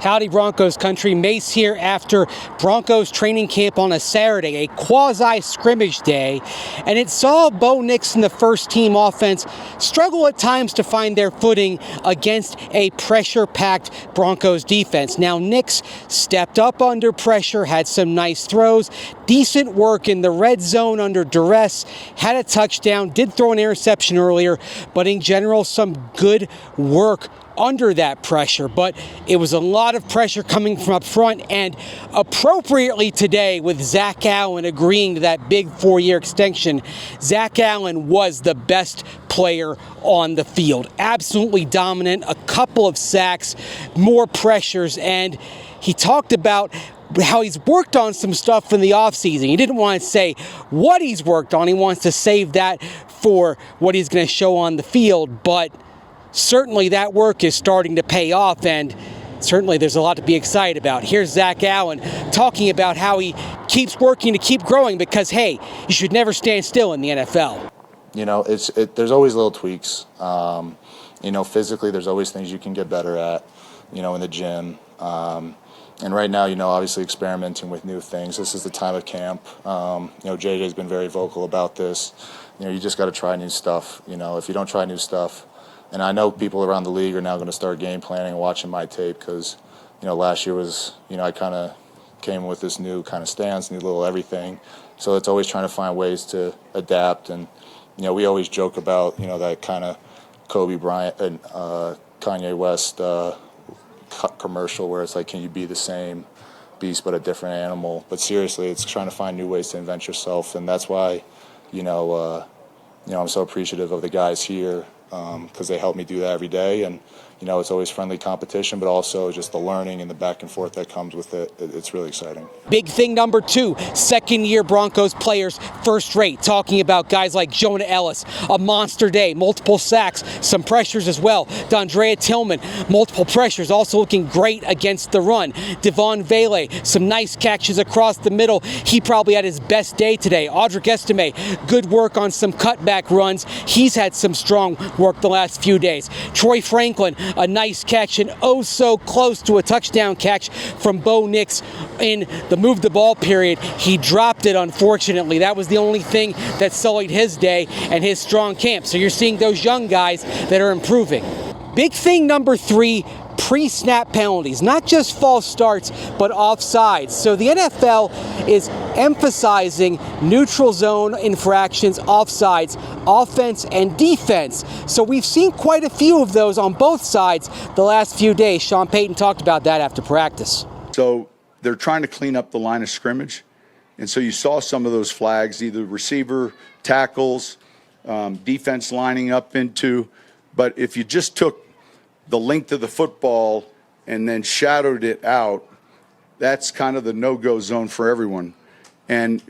Howdy Broncos country, Mace here after Broncos training camp on a Saturday, a quasi-scrimmage day, and it saw Bo Nix and the first team offense struggle at times to find their footing against a pressure-packed Broncos defense. Now Nix stepped up under pressure, had some nice throws, decent work in the red zone under duress, had a touchdown, did throw an interception earlier, but in general some good work under that pressure. But it was a lot of pressure coming from up front, and appropriately today, with Zach Allen agreeing to that big 4-year extension, Zach Allen was the best player on the field. Absolutely dominant, a couple of sacks, more pressures, and he talked about how he's worked on some stuff in the offseason. He didn't want to say what he's worked on. He wants to save that for what he's going to show on the field, but certainly that work is starting to pay off, and certainly there's a lot to be excited about. Here's Zach Allen talking about how he keeps working to keep growing because, hey, you should never stand still in the NFL. You know, there's always little tweaks. You know, physically there's always things you can get better at, you know, in the gym. And right now, you know, obviously experimenting with new things. This is the time of camp. You know, JJ's been very vocal about this. You know, you just got to try new stuff. You know, if you don't try new stuff, and I know people around the league are now going to start game planning and watching my tape because, you know, last year was, you know, I kind of came with this new kind of stance, new little everything. So it's always trying to find ways to adapt. And, you know, we always joke about, you know, that kind of Kobe Bryant and Kanye West commercial where it's like, can you be the same beast but a different animal? But seriously, it's trying to find new ways to invent yourself. And that's why, you know, I'm so appreciative of the guys here. Because they help me do that every day, and you know it's always friendly competition, but also just the learning and the back and forth that comes with it. It's really exciting. Big thing number 2, second-year Broncos players first rate. Talking about guys like Jonah Elliss, a monster day, multiple sacks, some pressures as well. Dondrea Tillman, multiple pressures, also looking great against the run. Devon Vele, some nice catches across the middle. He probably had his best day today. Audric Estime, good work on some cutback runs. He's had some strong work the last few days. Troy Franklin, a nice catch and oh so close to a touchdown catch from Bo Nix in the move the ball period. He dropped it, unfortunately. That was the only thing that sullied his day and his strong camp. So you're seeing those young guys that are improving. Big thing number 3, pre-snap penalties, not just false starts, but offsides. So the NFL is emphasizing neutral zone infractions, offsides, offense and defense. So we've seen quite a few of those on both sides the last few days. Sean Payton talked about that after practice. So they're trying to clean up the line of scrimmage. And so you saw some of those flags, either receiver, tackles, defense lining up into. But if you just took the length of the football and then shadowed it out, that's kind of the no-go zone for everyone. And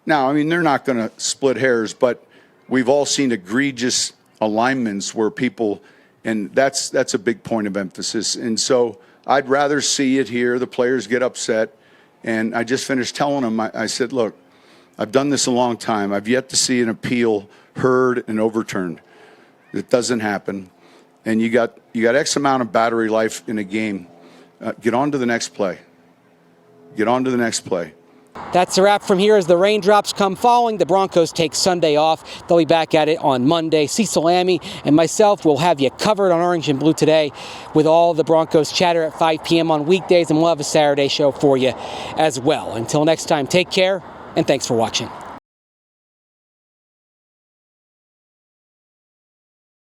now, I mean, they're not going to split hairs, but we've all seen egregious alignments where people, and that's a big point of emphasis. And so I'd rather see it here. The players get upset. And I just finished telling them, I said, look, I've done this a long time. I've yet to see an appeal heard and overturned. It doesn't happen. And you got X amount of battery life in a game. Get on to the next play. Get on to the next play. That's a wrap from here as the raindrops come falling. The Broncos take Sunday off. They'll be back at it on Monday. Cecil Lammey and myself will have you covered on Orange and Blue today with all the Broncos chatter at 5 p.m. on weekdays, and we'll have a Saturday show for you as well. Until next time, take care, and thanks for watching.